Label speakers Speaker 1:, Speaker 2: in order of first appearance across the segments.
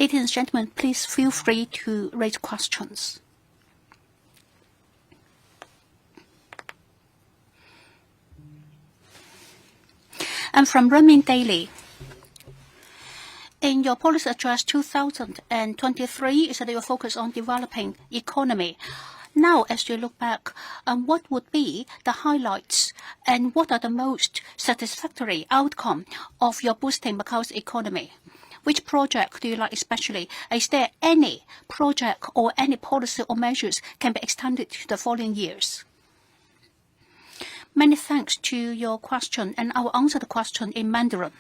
Speaker 1: Ladies and gentlemen, please feel free to raise questions. I'm from Renmin Daily. In your policy address 2023, you said you focus on developing economy. Now, as you look back, what would be the highlights and what are the most satisfactory outcome of your boosting Macau's economy? Which project do you like especially? Is there any project or any policy or measures can be extended to the following years? Many thanks to your question, and I will answer the question in Mandarin.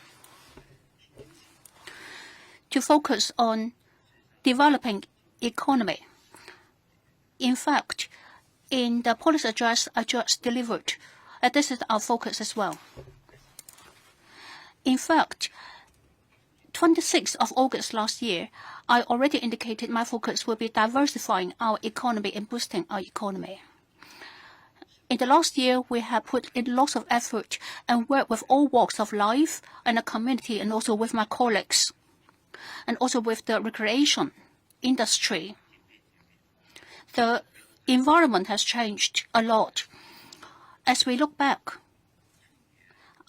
Speaker 1: To focus on developing economy. In fact, in the policy address I just delivered, this is our focus as well. In fact, 26th of August last year, I already indicated my focus will be diversifying our economy and boosting our economy. In the last year, we have put in lots of effort and worked with all walks of life and the community and also with my colleagues and also with the recreation industry. The environment has changed a lot. As we look back,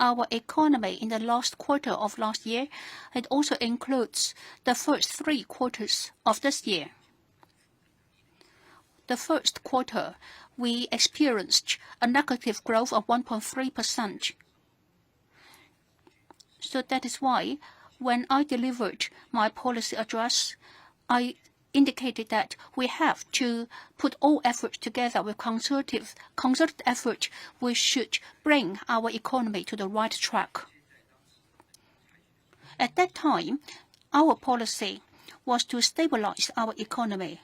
Speaker 1: our economy in the last quarter of last year, it also includes the first 3 quarters of this year. The first quarter, we experienced a negative growth of 1.3%. So that is why when I delivered my policy address, I indicated that we have to put all efforts together with concerted effort. We should bring our economy to the right track. At that time, our policy was to stabilize our economy.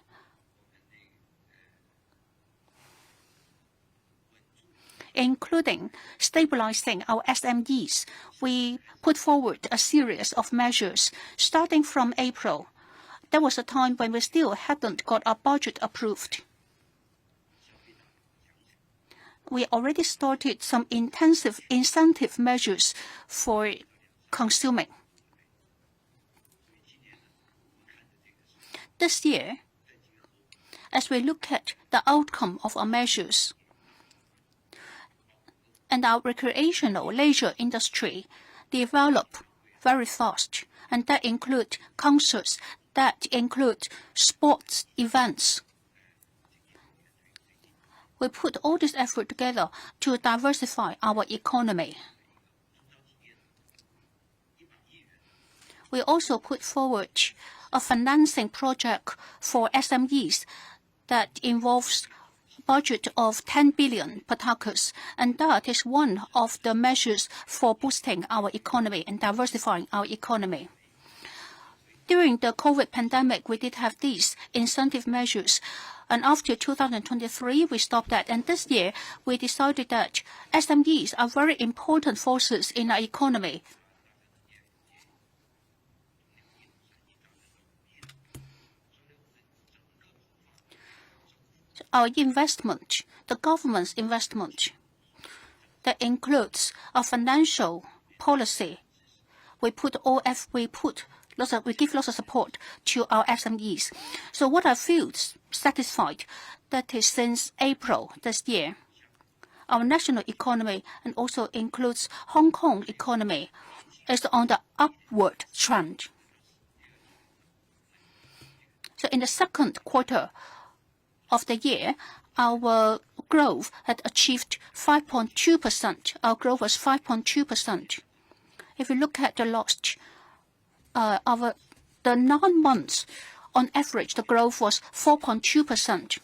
Speaker 1: Including stabilizing our SMEs, we put forward a series of measures starting from April. There was a time when we still hadn't got our budget approved. We already started some intensive incentive measures for consuming. This year, as we look at the outcome of our measures, and our recreational leisure industry develop very fast, and that include concerts, that include sports events. We put all this effort together to diversify our economy. We also put forward a financing project for SMEs that involves budget of 10 billion patakas, and that is one of the measures for boosting our economy and diversifying our economy. During the COVID pandemic, we did have these incentive measures, and after 2023, we stopped that. And this year, we decided that SMEs are very important forces in our economy. Our investment, the government's investment, that includes our financial policy. We give lots of support to our SMEs. So what I feel satisfied, that is since April this year, our national economy and also includes Hong Kong economy is on the upward trend. So in the second quarter of the year, our growth had achieved 5.2%. Our growth was 5.2%. If you look at the last, the 9 months, on average, the growth was 4.2%.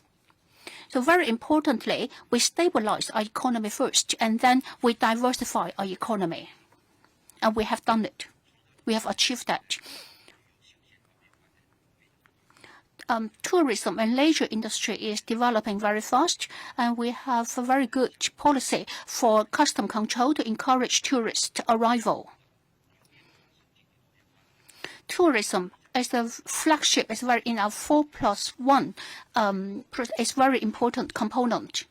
Speaker 1: So very importantly, we stabilize our economy first, and then we diversify our economy. And we have done it. We have achieved that. Tourism and leisure industry is developing very fast, and we have a very good policy for custom control to encourage tourist arrival. Tourism as the flagship is very in our 4+1 is very important component.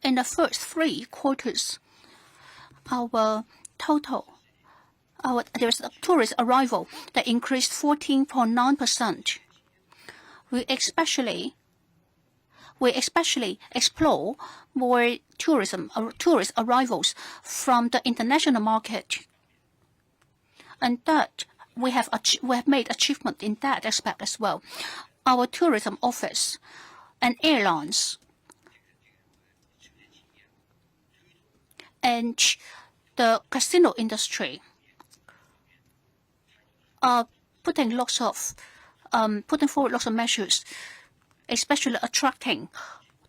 Speaker 1: In the first 3 quarters, our total there's a tourist arrival that increased 14.9%. We especially explore more tourist arrivals from the international market, and that we have made achievement in that aspect as well. Our tourism office and airlines and the casino industry are putting forward lots of measures, especially attracting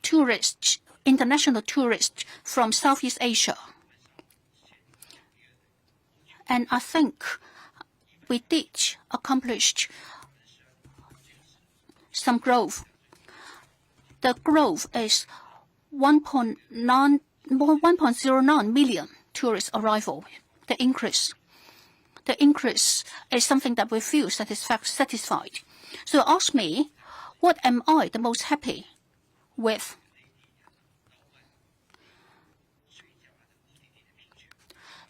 Speaker 1: tourists, international tourists from Southeast Asia. And I think we did accomplish some growth. The growth is 1.09 million tourist arrival. The increase is something that we feel satisfied. So ask me, what am I the most happy with?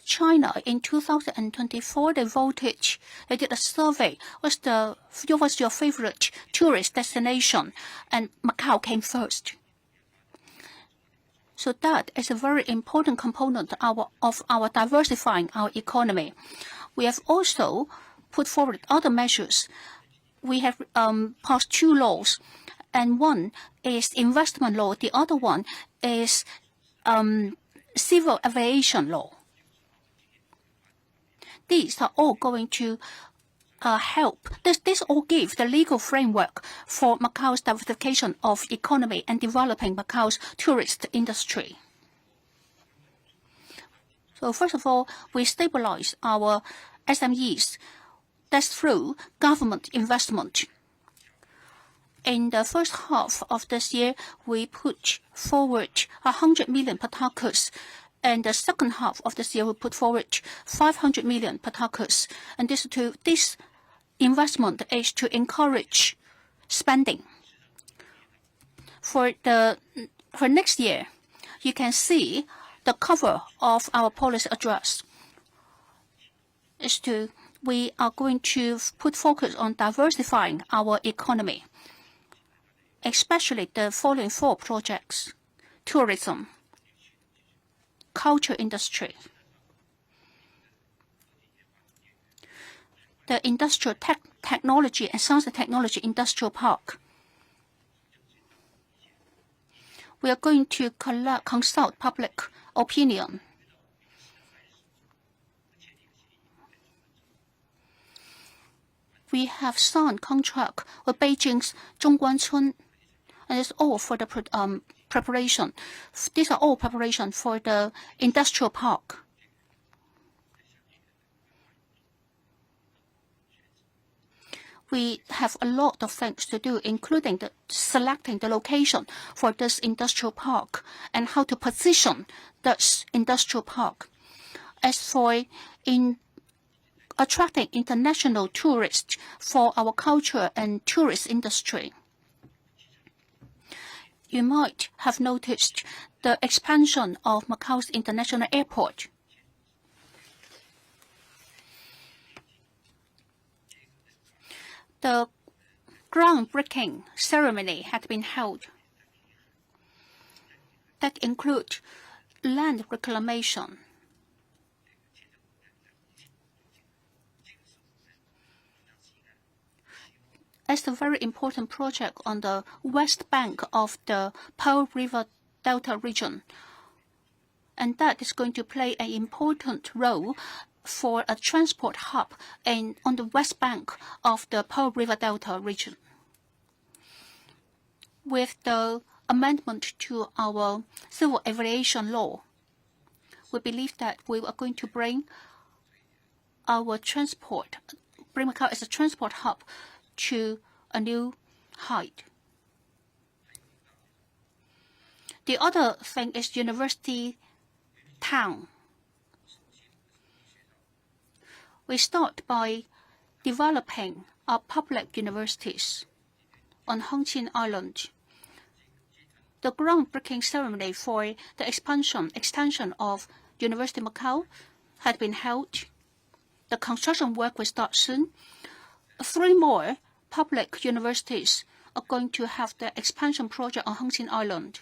Speaker 1: China in 2024, they did a survey. What's your favorite tourist destination? And Macau came first. So that is a very important component of our diversifying our economy. We have also put forward other measures. We have passed 2 laws, and one is investment law. The other one is civil aviation law. These are all going to help. This all gives the legal framework for Macau's diversification of economy and developing Macau's tourist industry. So first of all, we stabilize our SMEs. That's through government investment. In the first half of this year, we put forward 100 million patakas. And the second half of this year, we put forward 500 million patakas. And this investment is to encourage spending. For next year, you can see the cover of our policy address we are going to put focus on diversifying our economy, especially the following 4 projects: tourism, culture industry, the industrial technology and science and technology industrial park. We are going to consult public opinion. We have signed contract with Beijing's Zhongguancun, and it's all for the preparation. These are all preparation for the industrial park. We have a lot of things to do, including selecting the location for this industrial park and how to position this industrial park. As for attracting international tourists for our culture and tourist industry, you might have noticed the expansion of Macau's international airport. The groundbreaking ceremony had been held. That includes land reclamation. It's a very important project on the west bank of the Pearl River Delta region. And that is going to play an important role for a transport hub on the west bank of the Pearl River Delta region. With the amendment to our civil aviation law, we believe that we are going to bring Macau as a transport hub to a new height. The other thing is university town. We start by developing our public universities on Hongqin Island. The groundbreaking ceremony for the extension of University Macau had been held, The construction work will start soon. 3 more public universities are going to have the expansion project on Hengqin Island.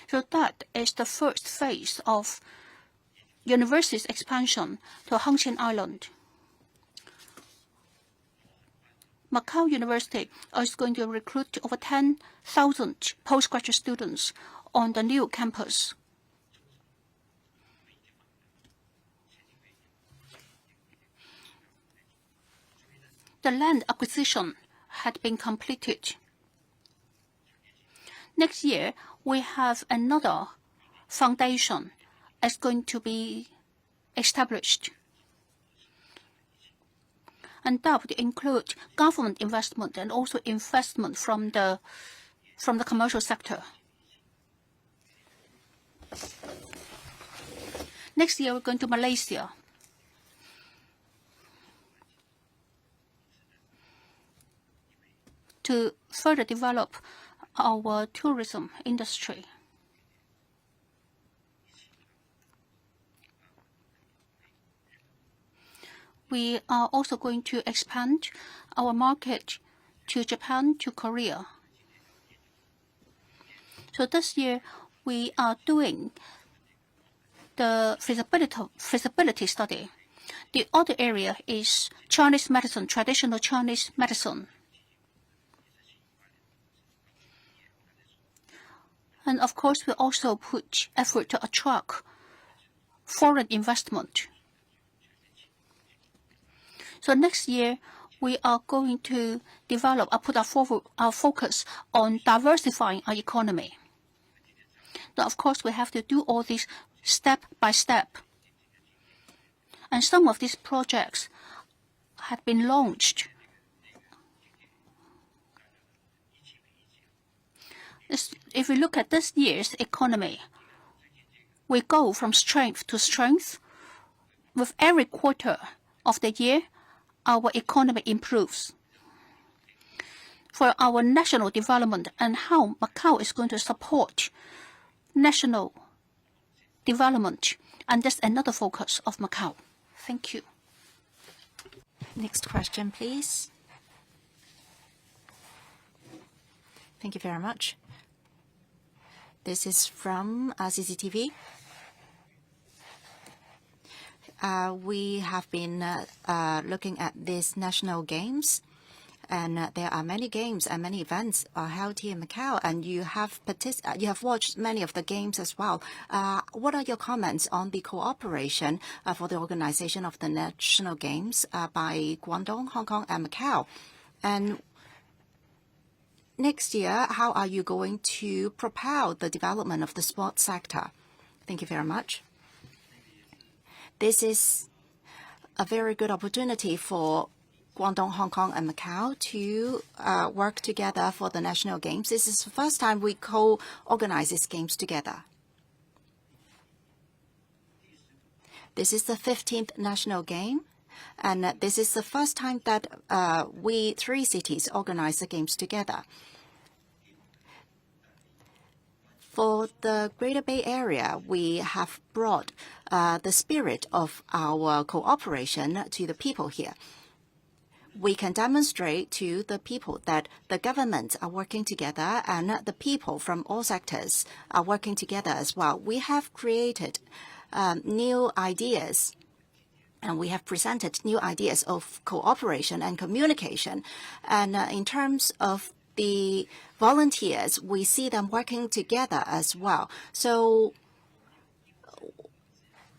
Speaker 1: So that is the first phase of university's expansion to Hengqin Island. Macau University is going to recruit over 10,000 postgraduate students on the new campus. The land acquisition had been completed. Next year, we have another foundation is going to be established. And that would include government investment and also investment from the commercial sector. Next year, we're going to Malaysia. To further develop our tourism industry. We are also going to expand our market to Japan, to Korea. So this year, we are doing the feasibility study. The other area is Chinese medicine, traditional Chinese medicine. And of course, we also put effort to attract foreign investment. So next year, we are going to develop or put our focus on diversifying our economy. Now, of course, we have to do all this step by step. And some of these projects had been launched. If we look at this year's economy, we go from strength to strength. With every quarter of the year, our economy improves. For our national development and how Macau is going to support national development, and that's another focus of Macau. Thank you.
Speaker 2: Next question, please. Thank you very much. This is from CCTV. We have been looking at these national games, and there are many games and many events are held here in Macau, and you have watched many of the games as well. What are your comments on the cooperation for the organization of the national games by Guangdong, Hong Kong, and Macau? And next year, how are you going to propel the development of the sports sector? Thank you very much. This is a very good opportunity for Guangdong, Hong Kong, and Macau to work together for the national games. This is the first time we co-organize these games together. This is the 15th national game, and this is the first time that we 3 cities organize the games together. For the Greater Bay Area, we have brought the spirit of our cooperation to the people here. We can demonstrate to the people that the governments are working together and the people from all sectors are working together as well. We have created new ideas, and we have presented new ideas of cooperation and communication. And in terms of the volunteers, we see them working together as well. So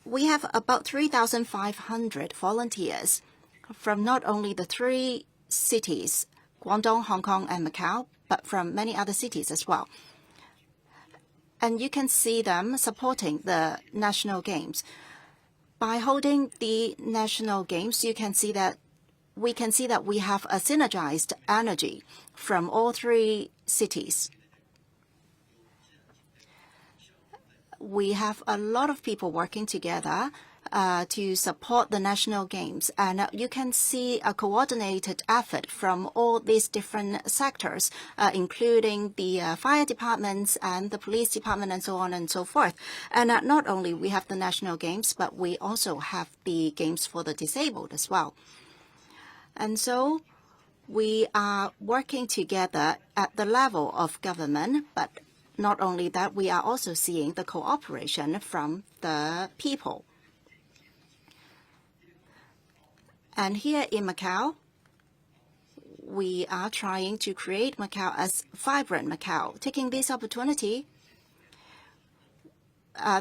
Speaker 2: we have about 3,500 volunteers from not only the 3 cities, Guangdong, Hong Kong, and Macau, but from many other cities as well. And you can see them supporting the national games. By holding the national games, we can see that we have a synergized energy from all 3 cities. We have a lot of people working together to support the national games. And you can see a coordinated effort from all these different sectors, including the fire departments and the police department and so on and so forth. And not only we have the national games, but we also have the games for the disabled as well. And so we are working together at the level of government, but not only that, we are also seeing the cooperation from the people. And here in Macau, we are trying to create Macau as vibrant Macau. Taking this opportunity,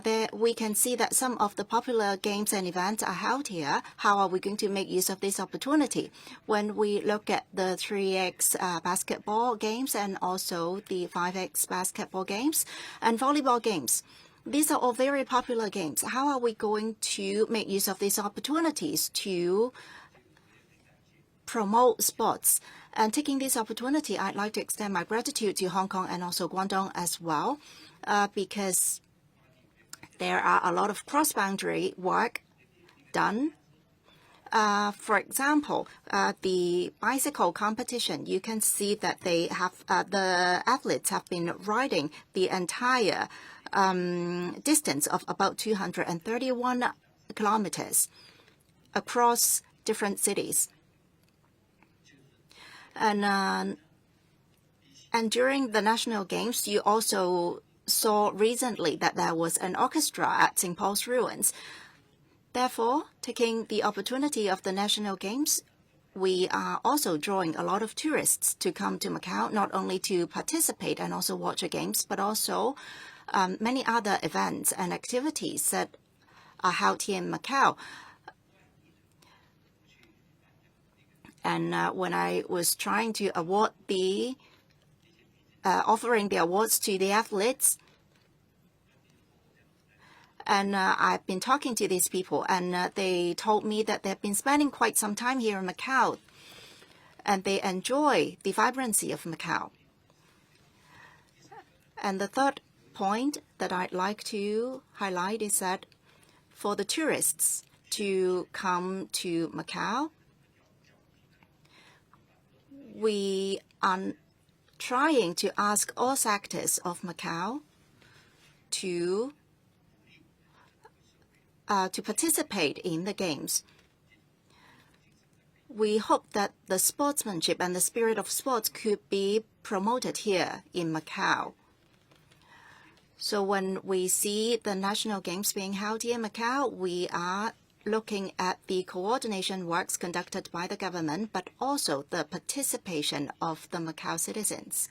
Speaker 2: there we can see that some of the popular games and events are held here. How are we going to make use of this opportunity? When we look at the 3x basketball games and also the 5x basketball games and volleyball games, these are all very popular games. How are we going to make use of these opportunities to promote sports? And taking this opportunity, I'd like to extend my gratitude to Hong Kong and also Guangdong as well, because there are a lot of cross-boundary work done. For example, the bicycle competition, you can see that they have the athletes have been riding the entire distance of about 231 kilometers across different cities. And during the national games, you also saw recently that there was an orchestra at St. Paul's Ruins. Therefore, taking the opportunity of the national games, we are also drawing a lot of tourists to come to Macau, not only to participate and also watch the games, but also many other events and activities that are held here in Macau. And when I was trying to award the offering the awards to the athletes, and I've been talking to these people, and they told me that they've been spending quite some time here in Macau, and they enjoy the vibrancy of Macau. And the third point that I'd like to highlight is that for the tourists to come to Macau, we are trying to ask all sectors of Macau to participate in the games. We hope that the sportsmanship and the spirit of sports could be promoted here in Macau. So when we see the national games being held here in Macau, we are looking at the coordination works conducted by the government, but also the participation of the Macau citizens.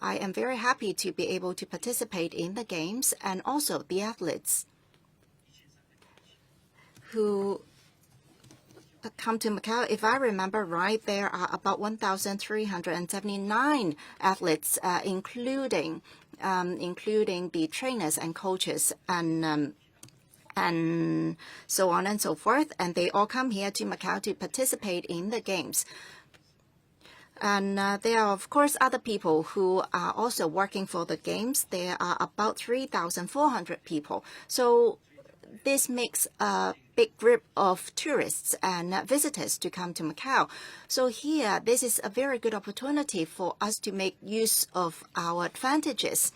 Speaker 2: I am very happy to be able to participate in the games, and also the athletes who come to Macau. If I remember right, there are about 1,379 athletes, including the trainers and coaches and so on and so forth. And they all come here to Macau to participate in the games. And there are, of course, other people who are also working for the games. There are about 3,400 people. So this makes a big group of tourists and visitors to come to Macau. So here, this is a very good opportunity for us to make use of our advantages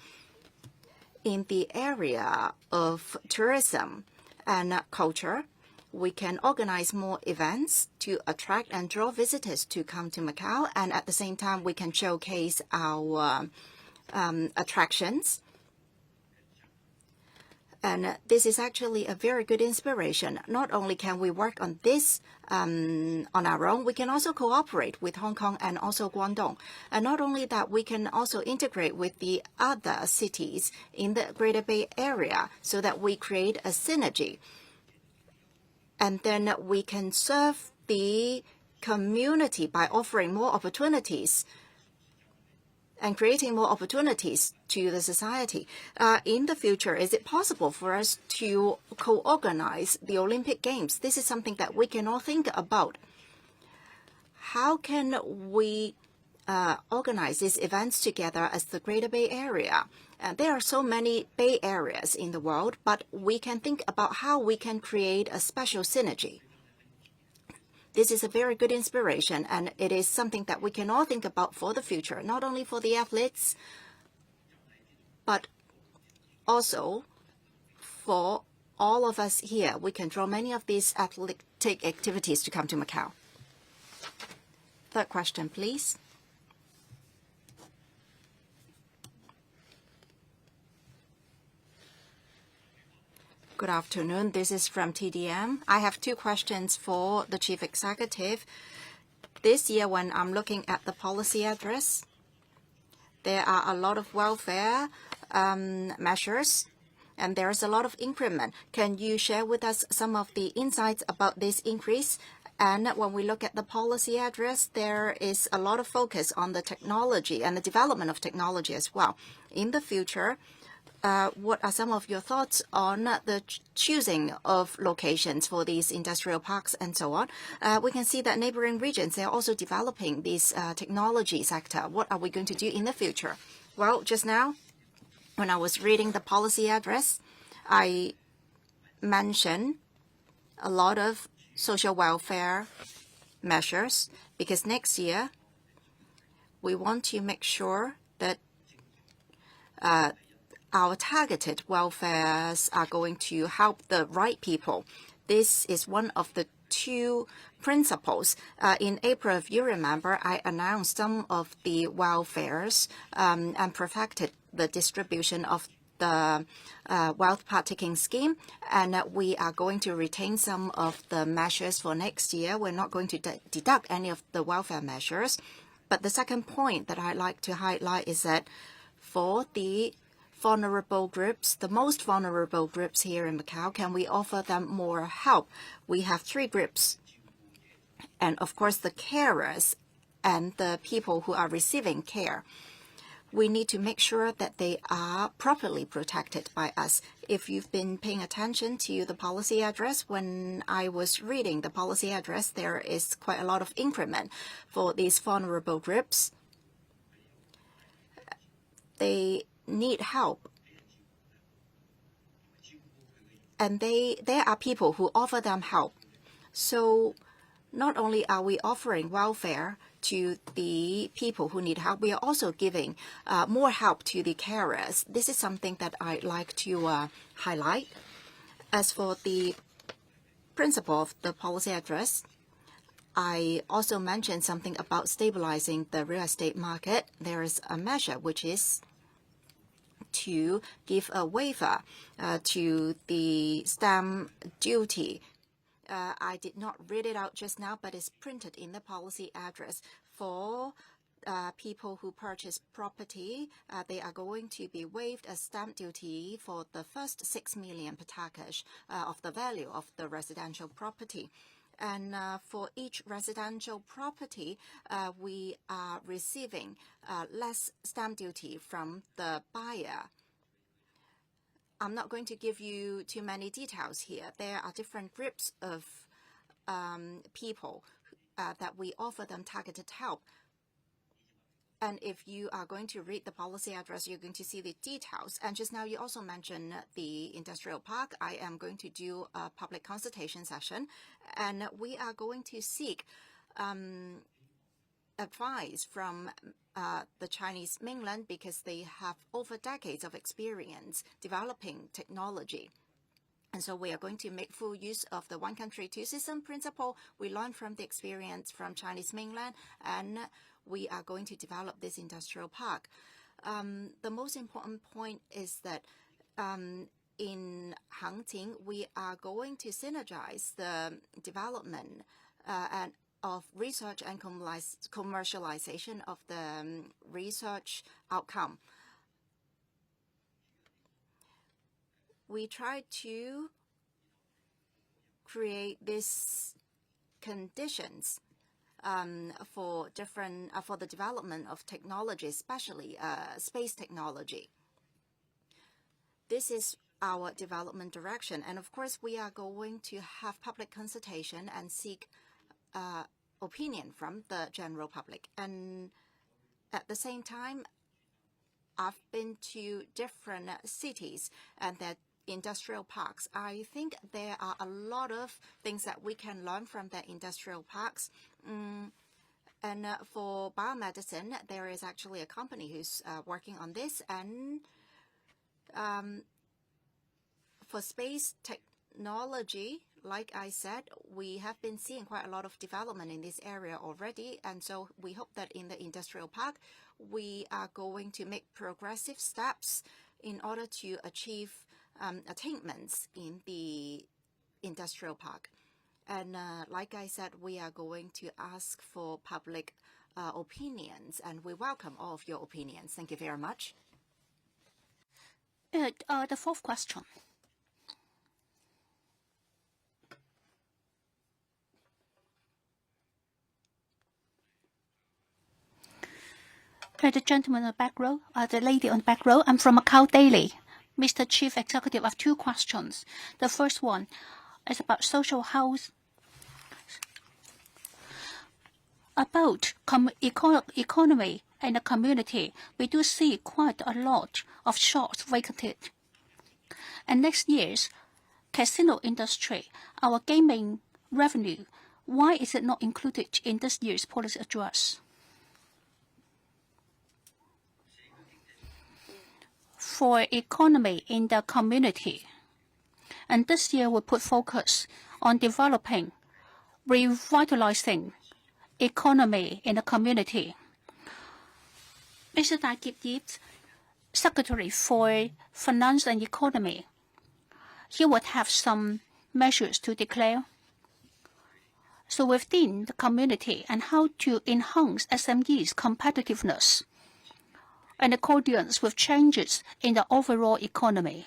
Speaker 2: in the area of tourism and culture. We can organize more events to attract and draw visitors to come to Macau, and at the same time, we can showcase our attractions. And this is actually a very good inspiration. Not only can we work on this on our own, we can also cooperate with Hong Kong and also Guangdong. And not only that, we can also integrate with the other cities in the Greater Bay Area so that we create a synergy. And then we can serve the community by offering more opportunities and creating more opportunities to the society. In the future, is it possible for us to co-organize the Olympic Games? This is something that we can all think about. How can we organize these events together as the Greater Bay Area. There are so many Bay Areas in the world, but we can think about how we can create a special synergy. This is a very good inspiration, and it is something that we can all think about for the future, not only for the athletes, but also for all of us here. We can draw many of these athletic activities to come to Macau. Third question, please. Good afternoon. This is from TDM. I have two questions for the Chief Executive. This year, when I'm looking at the policy address, there are a lot of welfare measures, and there is a lot of increment. Can you share with us some of the insights about this increase? And when we look at the policy address, there is a lot of focus on the technology and the development of technology as well. In the future, what are some of your thoughts on the choosing of locations for these industrial parks and so on? We can see that neighboring regions, they are also developing this technology sector. What are we going to do in the future? Well, just now, when I was reading the policy address, I mentioned a lot of social welfare measures, because next year we want to make sure that our targeted welfares are going to help the right people. This is one of the two principles. In April, if you remember, I announced some of the welfares and perfected the distribution of the wealth partaking scheme, and we are going to retain some of the measures for next year. We're not going to deduct any of the welfare measures. But the second point that I'd like to highlight is that for the vulnerable groups, the most vulnerable groups here in Macau, can we offer them more help? We have 3 groups. And of course, the carers and the people who are receiving care. We need to make sure that they are properly protected by us. If you've been paying attention to the policy address, when I was reading the policy address, there is quite a lot of increment for these vulnerable groups. They need help. And there are people who offer them help. So not only are we offering welfare to the people who need help, we are also giving more help to the carers. This is something that I'd like to highlight. As for the principle of the policy address, I also mentioned something about stabilizing the real estate market. There is a measure which is to give a waiver to the stamp duty. I did not read it out just now, but it's printed in the policy address. For people who purchase property, they are going to be waived a stamp duty for the first 6 million patakas of the value of the residential property. And for each residential property, we are receiving less stamp duty from the buyer. I'm not going to give you too many details here. There are different groups of people that we offer them targeted help. And if you are going to read the policy address, you're going to see the details. And just now, you also mentioned the industrial park. I am going to do a public consultation session, and we are going to seek advice from the Chinese mainland, because they have over decades of experience developing technology. And so we are going to make full use of the one country, two system principle. We learn from the experience from Chinese mainland, and we are going to develop this industrial park. The most important point is that in Hangting, we are going to synergize the development and of research and commercialization of the research outcome. We try to create these conditions for the development of technology, especially space technology. This is our development direction, and of course, we are going to have public consultation and seek opinion from the general public. And At the same time, I've been to different cities and their industrial parks. I think there are a lot of things that we can learn from the industrial parks. And for biomedicine, there is actually a company who's working on this. And for space technology, like I said, we have been seeing quite a lot of development in this area already. And so we hope that in the industrial park, we are going to make progressive steps in order to achieve attainments in the industrial park. And like I said, we are going to ask for public opinions, and we welcome all of your opinions. Thank you very much.
Speaker 1: The fourth question. The gentleman on the back row, the lady on the back row, I'm from Macau Daily. Mr. Chief Executive, I have two questions. The first one is about social health. About economy and the community, we do see quite a lot of shops vacated. And next year's casino industry, our gaming revenue, why is it not included in this year's policy address? For economy in the community, and this year we put focus on developing, revitalizing economy in the community. Mr. Da Yip, Secretary for Finance and Economy, he would have some measures to declare. So within the community and how to enhance SMEs' competitiveness in accordance with changes in the overall economy.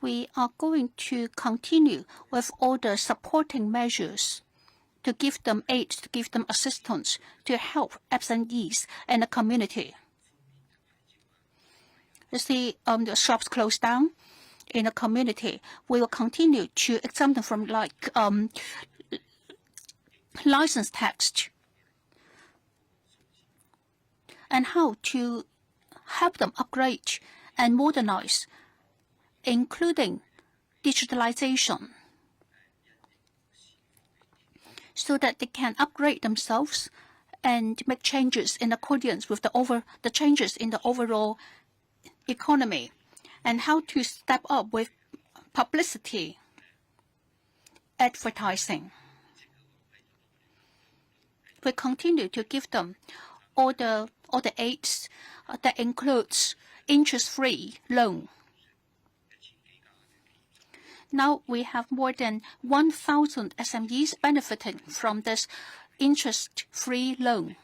Speaker 1: We are going to continue with all the supporting measures to give them aid, to give them assistance, to help SMEs and the community. You see, the shops closed down in the community. We will continue to exempt them from license tax, and how to help them upgrade and modernize, including digitalization, so that they can upgrade themselves and make changes in accordance with the changes in the overall economy, and how to step up with publicity, advertising. We continue to give them all the aids that includes interest-free loan. Now we have more than 1,000 SMEs benefiting from this interest-free loan.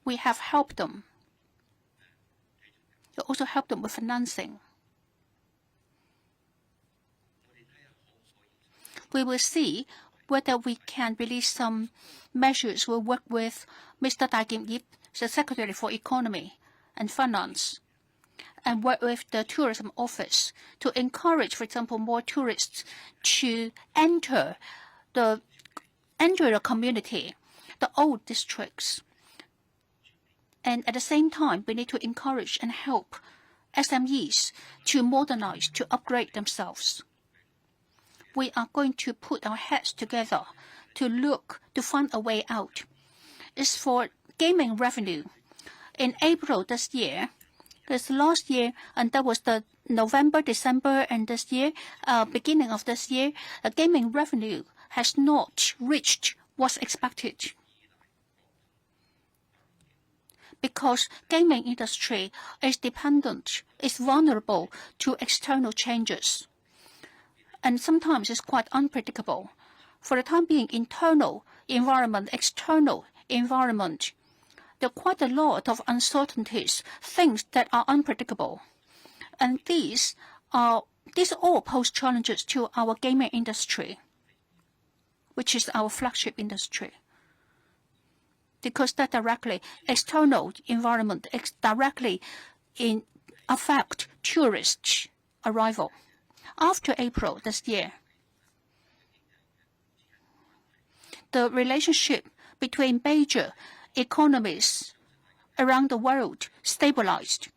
Speaker 1: We have helped them. We also help them with financing. We will see whether we can release some measures. We'll work with Mr. Da Yip, the Secretary for Economy and Finance, and work with the Tourism Office to encourage, for example, more tourists to enter the community, the old districts. And at the same time, we need to encourage and help SMEs to modernize, to upgrade themselves. We are going to put our heads together to find a way out. It's for gaming revenue. In April this year, this last year, and that was the November, December, and this year, beginning of this year, the gaming revenue has not reached what's expected. Because gaming industry is vulnerable to external changes. And sometimes it's quite unpredictable. For the time being, internal environment, external environment, there are quite a lot of uncertainties, things that are unpredictable. And these all pose challenges to our gaming industry, which is our flagship industry. Because that directly, external environment directly affect tourist arrival. After April this year, the relationship between major economies around the world stabilized.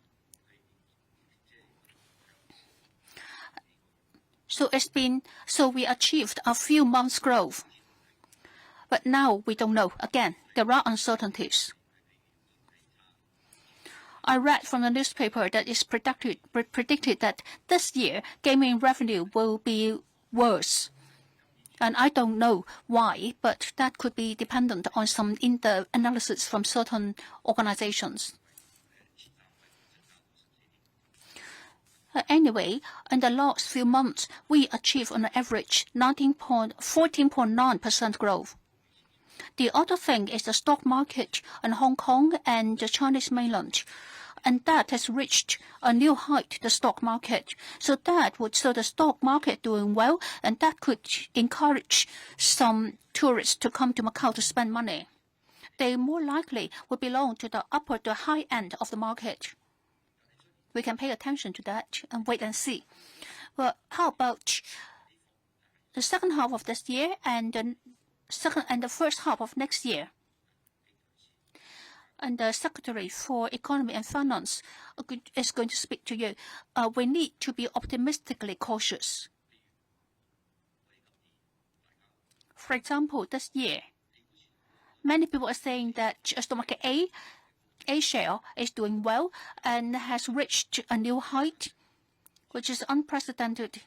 Speaker 1: So we achieved a few months' growth. But now we don't know. Again, there are uncertainties. I read from the newspaper that it's predicted that this year gaming revenue will be worse. And I don't know why, but that could be dependent on some analysis from certain organizations. Anyway, in the last few months, we achieved on average 14.9% growth. The other thing is the stock market in Hong Kong and the Chinese mainland, and that has reached a new height, the stock market. So the stock market doing well, and that could encourage some tourists to come to Macau to spend money. They more likely will belong to the high end of the market. We can pay attention to that and wait and see. Well, how about the second half of this year and the first half of next year? And the Secretary for Economy and Finance is going to speak to you. We need to be optimistically cautious. For example, this year, many people are saying that stock market A share is doing well and has reached a new height, which is unprecedented.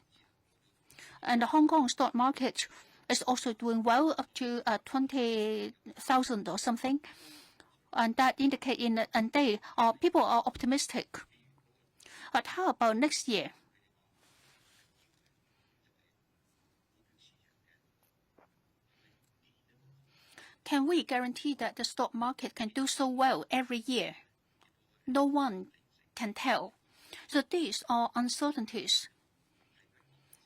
Speaker 1: And the Hong Kong stock market is also doing well, up to 20,000 or something. And that indicates people are optimistic. But how about next year? Can we guarantee that the stock market can do so well every year? No one can tell. So these are uncertainties.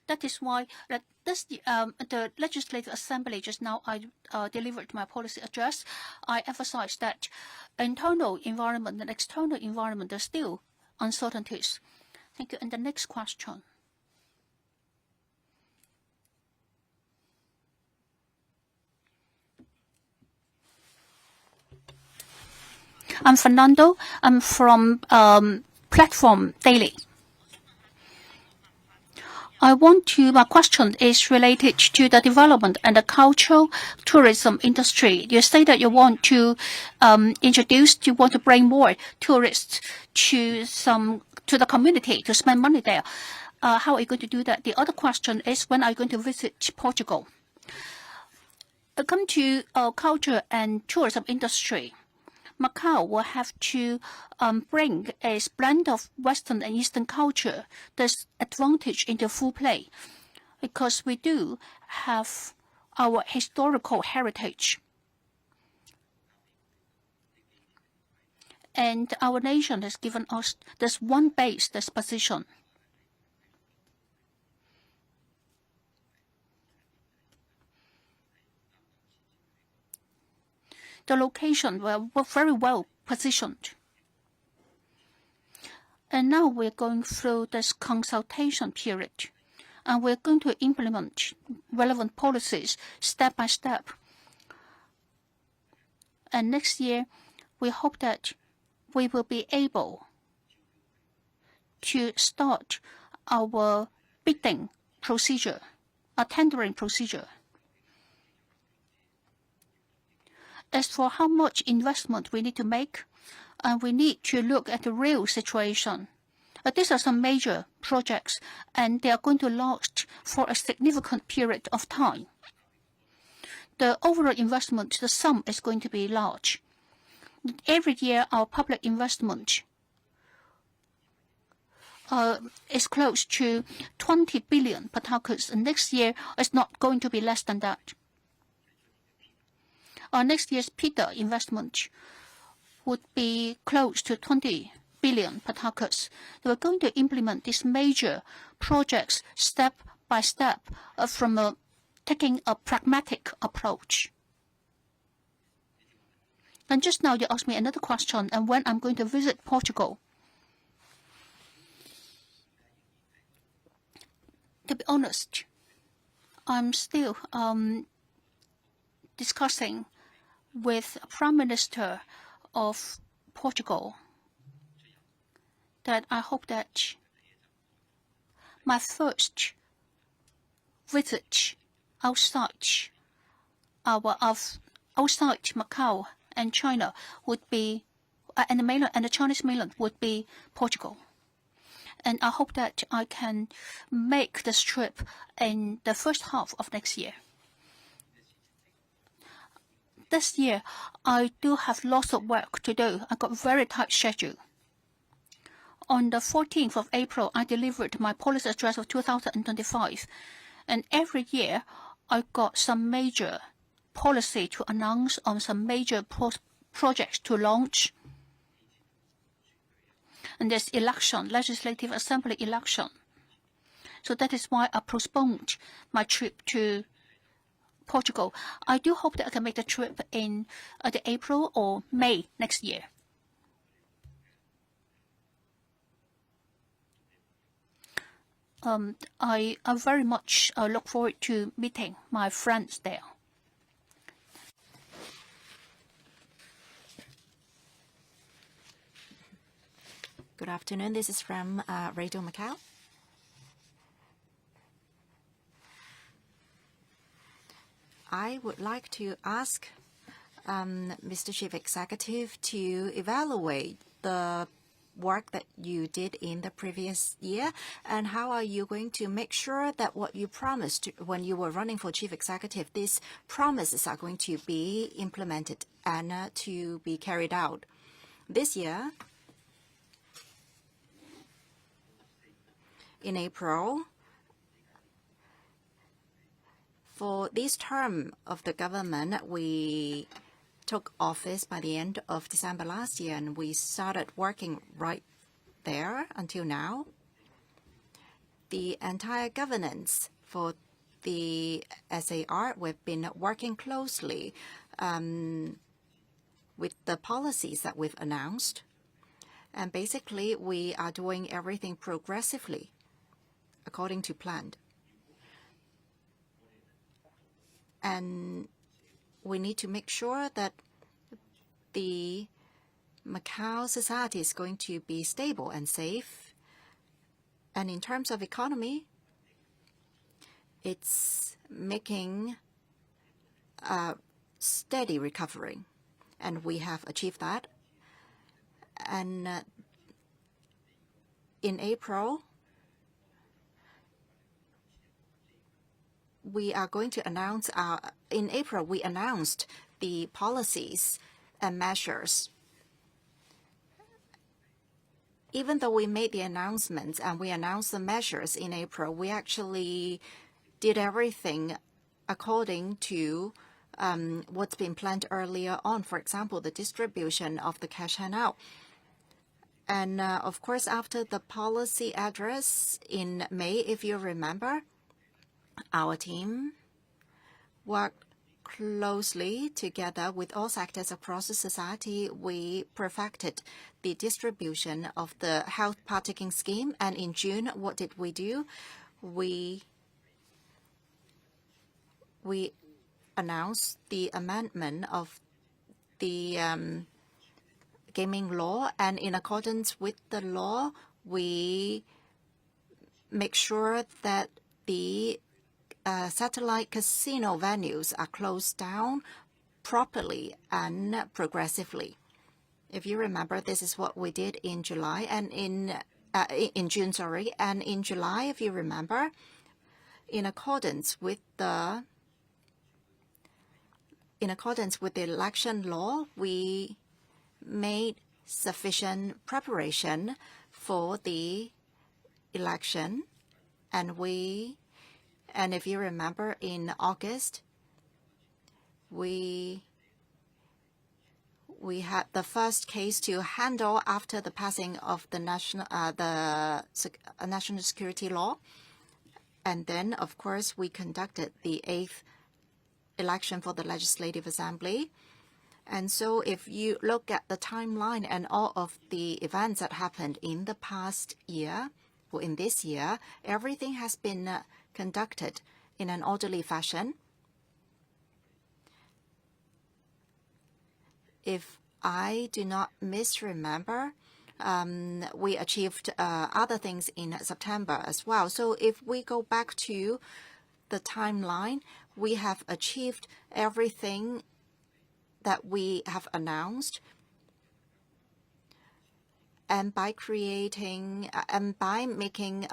Speaker 1: That is why the Legislative Assembly just now I delivered my policy address. I emphasized that internal environment and external environment are still uncertainties. Thank you. And the next question. I'm Fernando. I'm from Platform Daily. My question is related to the development and the cultural tourism industry. You say that you want to you want to bring more tourists to the community to spend money there. How are you going to do that? The other question is, when are you going to visit Portugal? Come to culture and tourism industry. Macau will have to bring a blend of Western and Eastern culture, this advantage into full play, because we do have our historical heritage. And our nation has given us this one base, this position. The location were very well positioned. And now we're going through this consultation period, and we're going to implement relevant policies step by step. And next year, we hope that we will be able to start our bidding procedure, a tendering procedure. As for how much investment we need to make, we need to look at the real situation. These are some major projects, and they are going to last for a significant period of time. The overall investment, the sum is going to be large. Every year, our public investment is close to 20 billion Patakas, and next year is not going to be less than that. Next year's PITA investment would be close to 20 billion Patakas. We're going to implement these major projects step by step from taking a pragmatic approach. And just now you asked me another question, and when I'm going to visit Portugal. To be honest, I'm still discussing with Prime Minister of Portugal that I hope that my first visit outside outside Macau and China would be and the Chinese mainland would be Portugal. And I hope that I can make this trip in the first half of next year. This year, I do have lots of work to do. I got a very tight schedule. On the 14th of April, I delivered my policy address of 2025. And every year, I got some major policy to announce on some major projects to launch. And there's election, legislative assembly election. So that is why I postponed my trip to Portugal. I do hope that I can make the trip in the April or May next year. I very much look forward to meeting my friends there.
Speaker 2: Good afternoon. This is from Radio Macau. I would like to ask Mr. Chief Executive to evaluate the work that you did in the previous year, and how are you going to make sure that what you promised when you were running for Chief Executive, these promises are going to be implemented and to be carried out. This year, in April, for this term of the government, we took office by the end of December last year, and we started working right there until now. The entire governance for the SAR, we've been working closely with the policies that we've announced. And basically, we are doing everything progressively according to plan. And we need to make sure that the Macau society is going to be stable and safe. And in terms of economy, it's making a steady recovery. And we have achieved that. And in April, we are going to announce in April, we announced the policies and measures. Even though we made the announcements and we announced the measures in April, we actually did everything according to what's been planned earlier on. For example, the distribution of the cash handout. And of course, after the policy address in May, if you remember, our team worked closely together with all sectors across the society. We perfected the distribution of the health partaking scheme. And in June, what did we do? We announced the amendment of the gaming law. And in accordance with the law, we make sure that the satellite casino venues are closed down properly and progressively. If you remember, this is what we did in July and in June, sorry. And in July, if you remember, in accordance with the election law, we made sufficient preparation for the election, and if you remember, in August, we had the first case to handle after the passing of the national security law. And then, of course, we conducted the 8th election for the Legislative Assembly. And so if you look at the timeline and all of the events that happened in the past year, or in this year, everything has been conducted in an orderly fashion. If I do not misremember, we achieved other things in September as well. So if we go back to the timeline, we have achieved everything that we have announced. And by creating and by making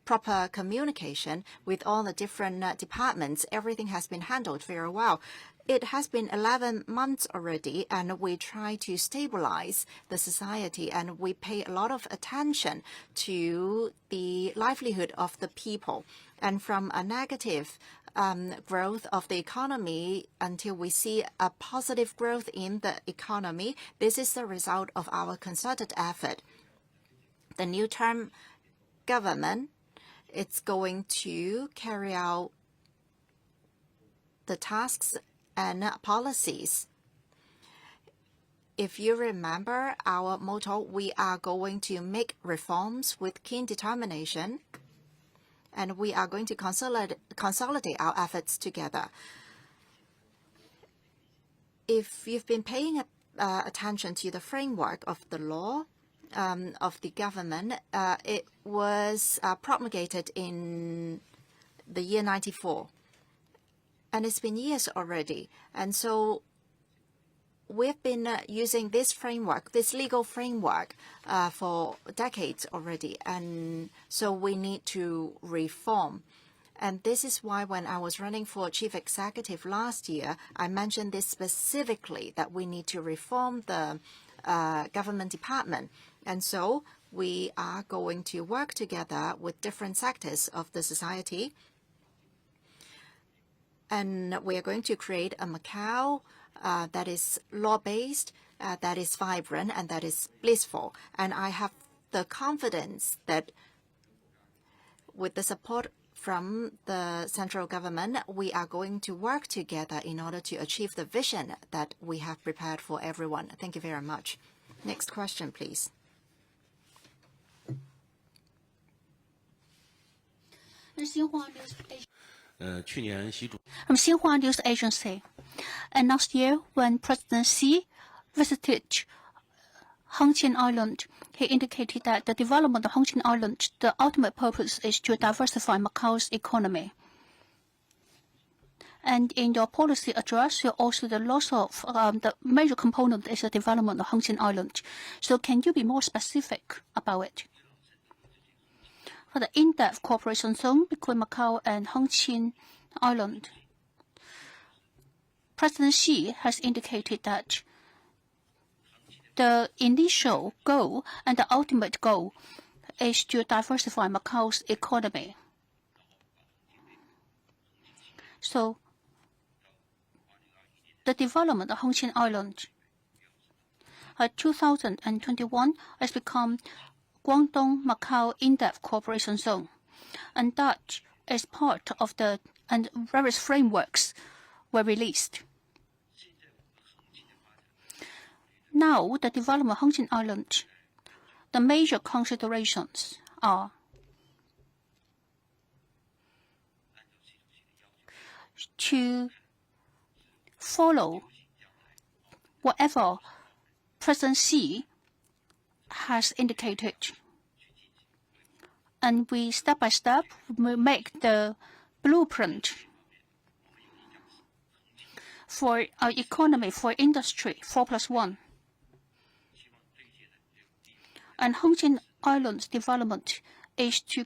Speaker 2: proper communication with all the different departments, everything has been handled very well. It has been 11 months already, and we try to stabilize the society, and we pay a lot of attention to the livelihood of the people. And from a negative growth of the economy until we see a positive growth in the economy, this is the result of our concerted effort. The new term government, it's going to carry out the tasks and policies. If you remember our motto, we are going to make reforms with keen determination, and we are going to consolidate our efforts together. If you've been paying attention to the framework of the law of the government, it was promulgated in the year 94. And it's been years already. And so we've been using this framework, this legal framework, for decades already. And so we need to reform. And this is why when I was running for chief executive last year, I mentioned this specifically, that we need to reform the government department. And so we are going to work together with different sectors of the society. And we are going to create a Macau that is law-based, that is vibrant, and that is blissful. And I have the confidence that with the support from the central government, we are going to work together in order to achieve the vision that we have prepared for everyone. Thank you very much. Next question, please.
Speaker 1: From Xinhua News Agency. And last year, when President Xi visited Hengqin Island, he indicated that the development of Hengqin Island, the ultimate purpose is to diversify Macau's economy. And in your policy address, you also the loss of the major component is the development of Hengqin Island. So can you be more specific about it? For the in-depth cooperation zone between Macau and Hengqin Island, President Xi has indicated that the initial goal and the ultimate goal is to diversify Macau's economy. So the development of Hengqin Island 2021 has become Guangdong-Macau in-depth cooperation zone, and that is part of the and various frameworks were released. Now, the development of Hengqin Island, the major considerations are to follow whatever President Xi has indicated. And we, step by step, will make the blueprint for our economy, for industry, 4+1. And Hengqin Island's development is to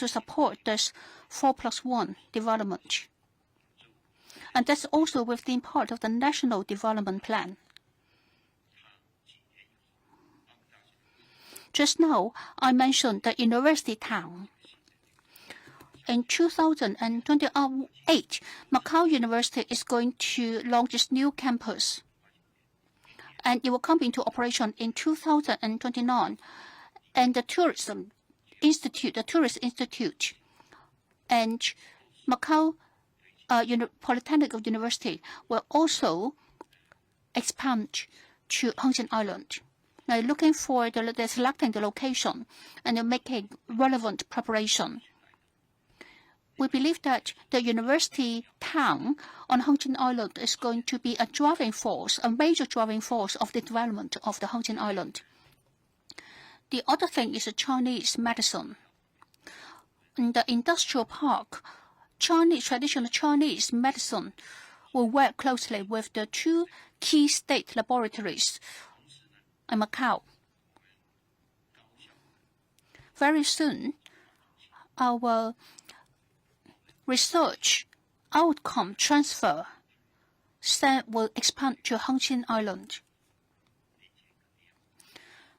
Speaker 1: support this 4+1 development. And that's also within part of the National Development Plan. Just now, I mentioned the university town. In 2028, Macau University is going to launch its new campus. And it will come into operation in 2029. And the Tourist Institute, and Macau Polytechnic University will also expand to Hengqin Island. Now, looking for selecting the location and making relevant preparation. We believe that the university town on Hongqin Island is going to be a driving force, a major driving force of the development of the Hongqin Island. The other thing is the Chinese medicine. In the industrial park, traditional Chinese medicine will work closely with the two key state laboratories in Macau. Very soon, our research outcome transfer will expand to Hongqin Island.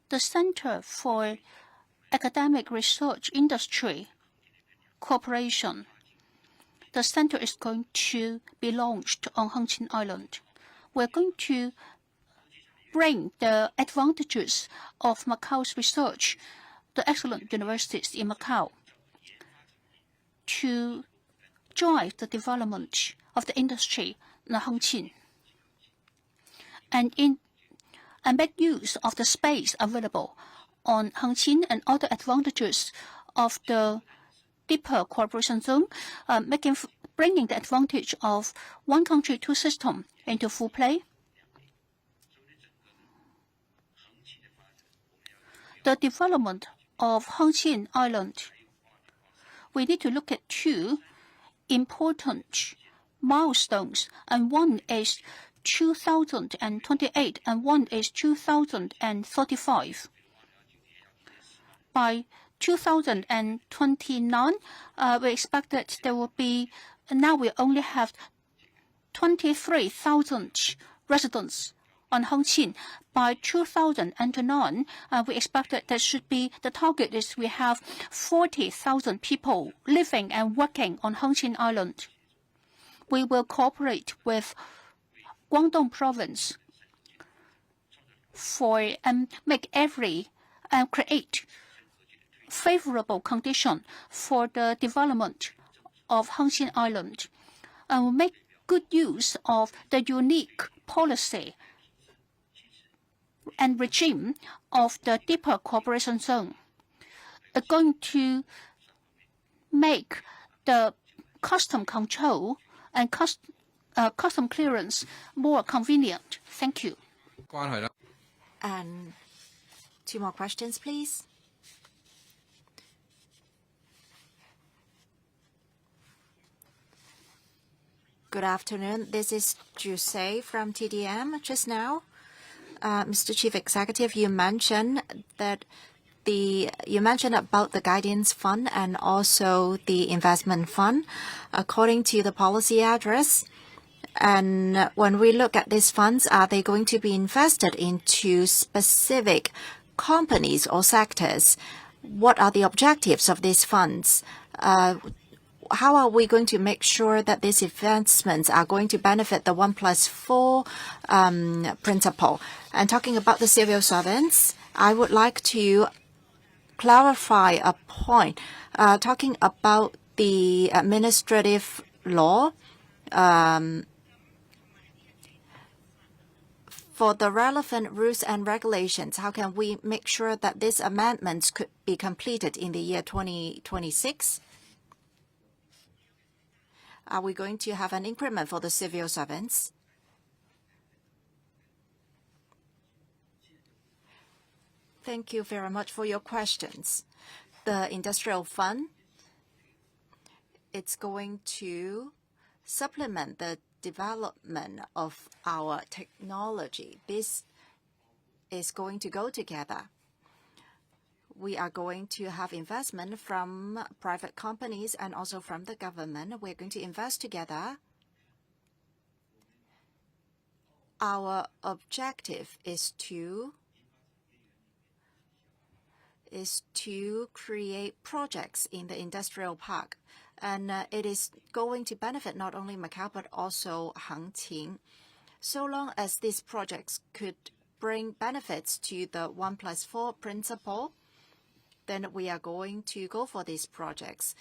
Speaker 1: The Center for Academic Research Industry Cooperation. The center is going to be launched on Hongqin Island. We're going to bring the advantages of Macau's research, the excellent universities in Macau, to drive the development of the industry in Hongqin, and make use of the space available on Hongqin and other advantages of the deeper cooperation zone, bringing the advantage of one country, two system into full play. The development of Hongqin Island, we need to look at two important milestones, and one is 2028 and one is 2035. By 2029, we expect that there will be, now we only have 23,000 residents on Hongqin. By 2009, we expect that there should be, the target is we have 40,000 people living and working on Hongqin Island. We will cooperate with Guangdong province for create favorable condition for the development of Hongqin Island, and will make good use of the unique policy and regime of the deeper cooperation zone. Are going to make the custom control and custom clearance more convenient. Thank you.
Speaker 2: And two more questions, please. Good afternoon. This is Jusei from TDM. Just now, Mr. Chief Executive, you mentioned about the guidance fund and also the investment fund, according to the policy address. And when we look at these funds, are they going to be invested into specific companies or sectors? What are the objectives of these funds? How are we going to make sure that these investments are going to benefit the 1+4 principle? And talking about the civil servants, I would like to clarify a point. Talking about the administrative law, for the relevant rules and regulations, how can we make sure that these amendments could be completed in the year 2026? Are we going to have an increment for the civil servants? Thank you very much for your questions. The industrial fund, it's going to supplement the development of our technology. This is going to go together. We are going to have investment from private companies and also from the government. We're going to invest together. Our objective is to create projects in the industrial park. And it is going to benefit not only Macau, but also Hongqin. So long as these projects could bring benefits to the 1+4 principle, then we are going to go for these projects.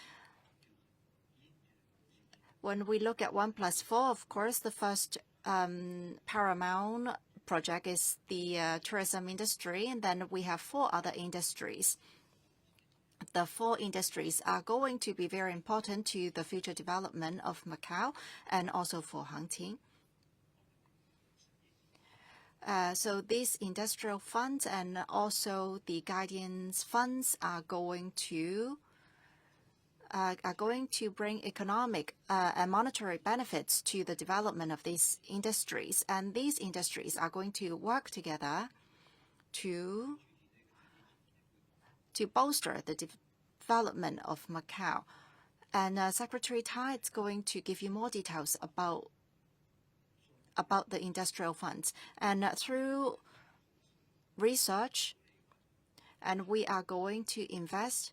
Speaker 2: When we look at 1+4, of course, the first paramount project is the tourism industry, and then we have 4 other industries. the 4 industries are going to be very important to the future development of Macau and also for Hangqin. So these industrial funds and also the guidance funds are going to bring economic and monetary benefits to the development of these industries. And these industries are going to work together to bolster the development of Macau. And Secretary Tai is going to give you more details about the industrial funds. And through research, and we are going to invest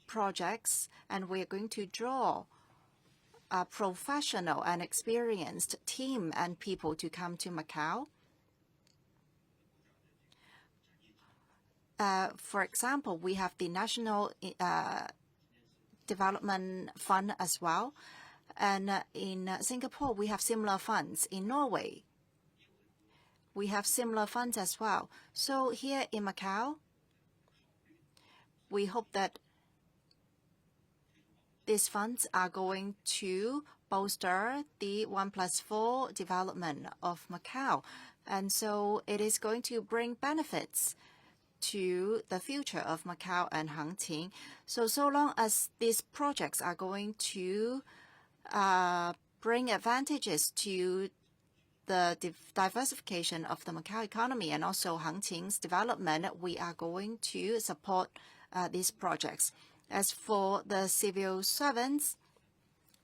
Speaker 2: projects, and we are going to draw a professional and experienced team and people to come to Macau. For example, we have the National Development Fund as well. And in Singapore, we have similar funds. In Norway, we have similar funds as well. So here in Macau, we hope that these funds are going to bolster the 1+4 development of Macau. And so it is going to bring benefits to the future of Macau and Hangqin. So long as these projects are going to bring advantages to the diversification of the Macau economy and also Hangqin's development, we are going to support these projects. As for the civil servants,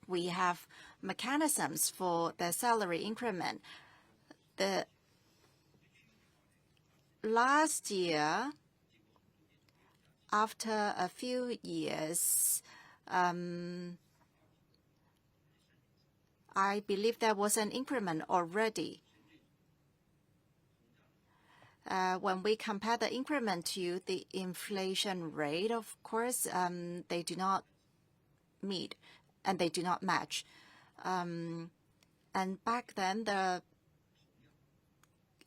Speaker 2: we have mechanisms for their salary increment. The last year, after a few years, I believe there was an increment already. When we compare the increment to the inflation rate, of course, they do not meet and they do not match. And back then,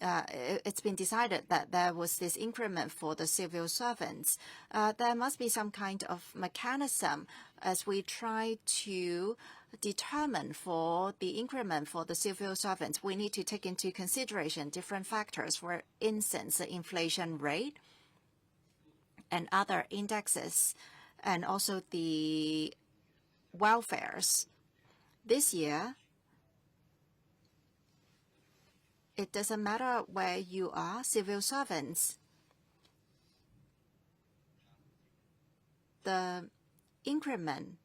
Speaker 2: it's been decided that there was this increment for the civil servants. There must be some kind of mechanism as we try to determine for the increment for the civil servants. We need to take into consideration different factors, for instance, the inflation rate and other indexes, and also the welfares. This year, it doesn't matter where you are, civil servants. The increment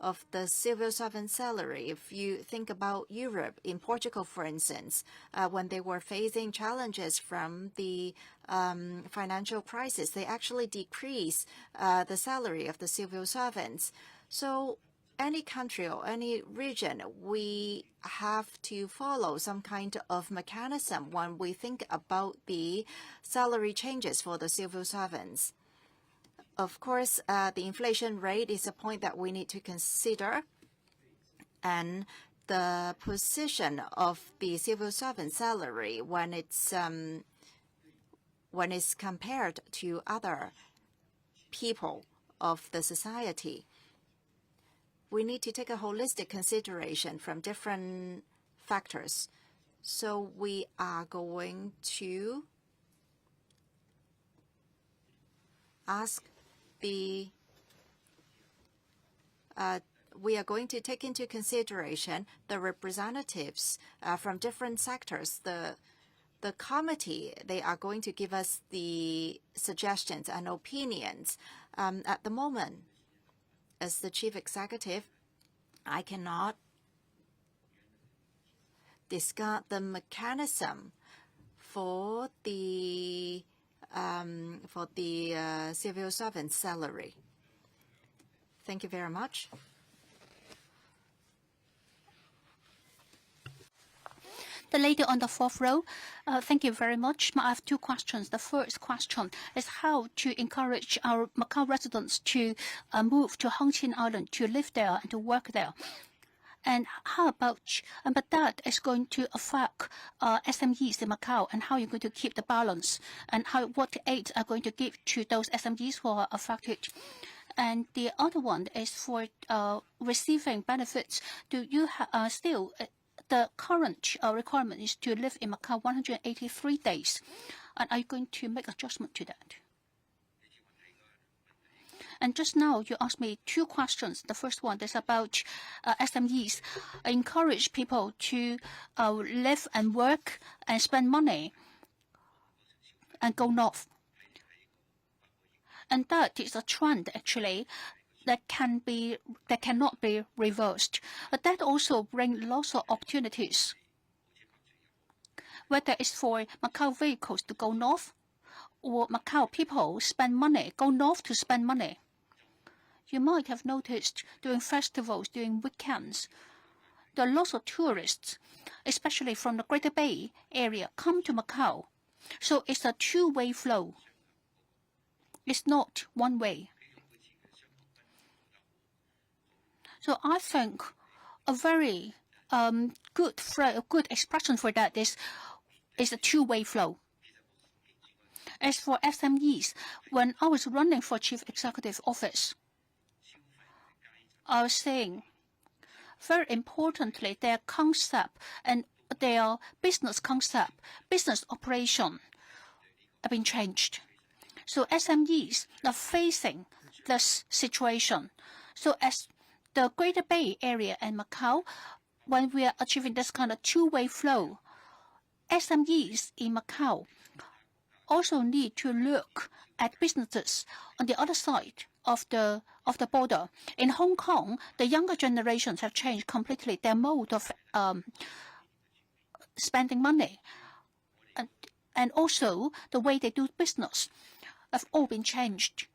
Speaker 2: of the civil servant salary, if you think about Europe, in Portugal, for instance, when they were facing challenges from the financial crisis, they actually decreased the salary of the civil servants. So any country or any region, we have to follow some kind of mechanism when we think about the salary changes for the civil servants. Of course, the inflation rate is a point that we need to consider, and the position of the civil servant salary when it's compared to other people of the society. We need to take a holistic consideration from different factors. So we are going to ask we are going to take into consideration the representatives from different sectors. The committee, they are going to give us the suggestions and opinions. At the moment, as the chief executive, I cannot discuss the mechanism for the civil servant salary. Thank you very much.
Speaker 1: The lady on the 4th row, thank you very much. I have 2 questions. The first question is how to encourage our Macau residents to move to Hangqin Island, to live there and to work there. And how about, but that is going to affect SMEs in Macau, and how you're going to keep the balance, and what aid are going to give to those SMEs who are affected. And the other one is for receiving benefits. Do you still the current requirement is to live in Macau 183 days, and are you going to make adjustment to that? And just now, you asked me two questions. The first one is about SMEs. Encourage people to live and work and spend money and go north. And that is a trend, actually, that cannot be reversed. But that also brings lots of opportunities. Whether it's for Macau vehicles to go north, or Macau people spend money, go north to spend money. You might have noticed during festivals, during weekends, there are lots of tourists, especially from the Greater Bay Area, come to Macau. So it's a two-way flow. It's not one way. So I think a very good expression for that is a two-way flow. As for SMEs, when I was running for Chief Executive Office, I was saying, very importantly, their concept and their business concept, business operation have been changed. So SMEs are facing this situation. So as the Greater Bay Area and Macau, when we are achieving this kind of two-way flow, SMEs in Macau also need to look at businesses on the other side of the border. In Hong Kong, the younger generations have changed completely their mode of spending money, and also the way they do business have all been changed.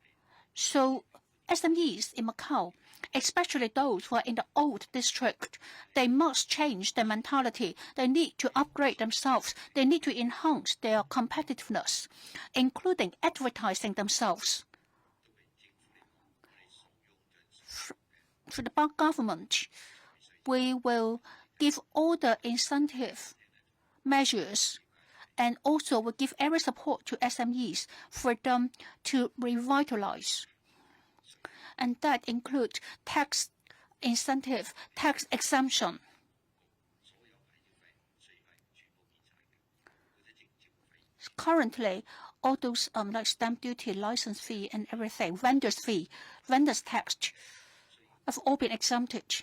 Speaker 1: So SMEs in Macau, especially those who are in the old district, they must change their mentality. They need to upgrade themselves. They need to enhance their competitiveness, including advertising themselves. For the government, we will give all the incentive measures, and also will give every support to SMEs for them to revitalize. And that includes tax incentive, tax exemption. Currently, all those like stamp duty, license fee, and everything, vendors tax, have all been exempted.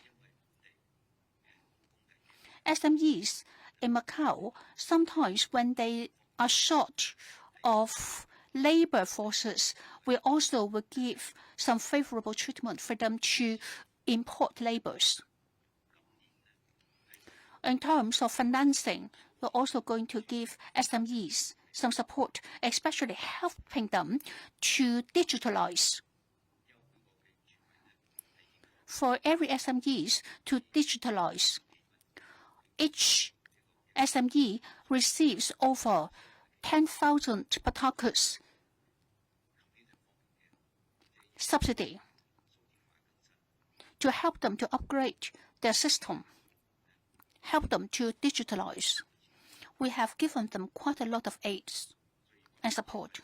Speaker 1: SMEs in Macau, sometimes when they are short of labor forces, we also will give some favorable treatment for them to import labors. In terms of financing, we're also going to give SMEs some support, especially helping them to digitalize. For every SMEs to digitalize, each SME receives over 10,000 patakas subsidy to help them to upgrade their system, help them to digitalize. We have given them quite a lot of aids and support.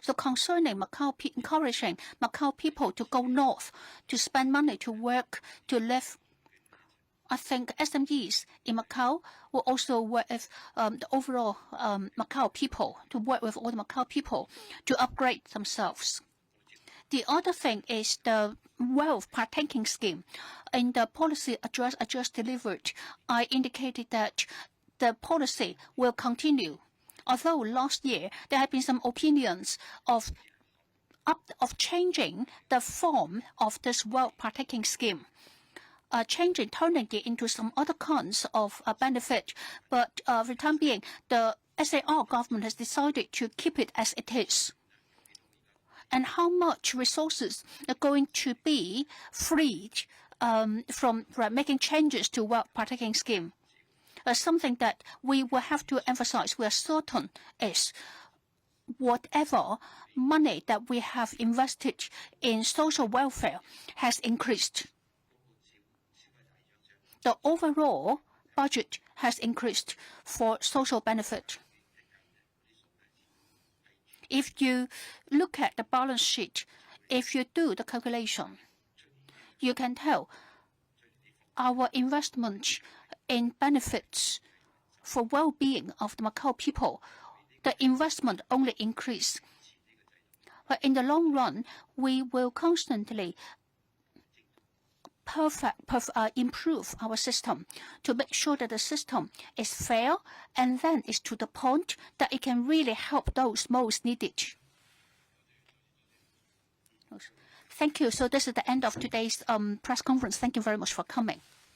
Speaker 1: So concerning Macau, encouraging Macau people to go north, to spend money, to work, to live, I think SMEs in Macau will also work with the overall Macau people, to work with all the Macau people to upgrade themselves. The other thing is the wealth partaking scheme. In the policy address I just delivered, I indicated that the policy will continue. Although last year there have been some opinions of changing the form of this wealth partaking scheme, turning it into some other kinds of benefit. But for the time being, the SAR government has decided to keep it as it is. And how much resources are going to be freed from making changes to wealth partaking scheme? Something that we will have to emphasize, we are certain, is whatever money that we have invested in social welfare has increased. the overall budget has increased for social benefit. If you look at the balance sheet, if you do the calculation, you can tell our investment in benefits for well-being of the Macau people, the investment only increased. But in the long run, we will constantly improve our system to make sure that the system is fair and then is to the point that it can really help those most needed. Thank you. So this is the end of today's press conference. Thank you very much for coming.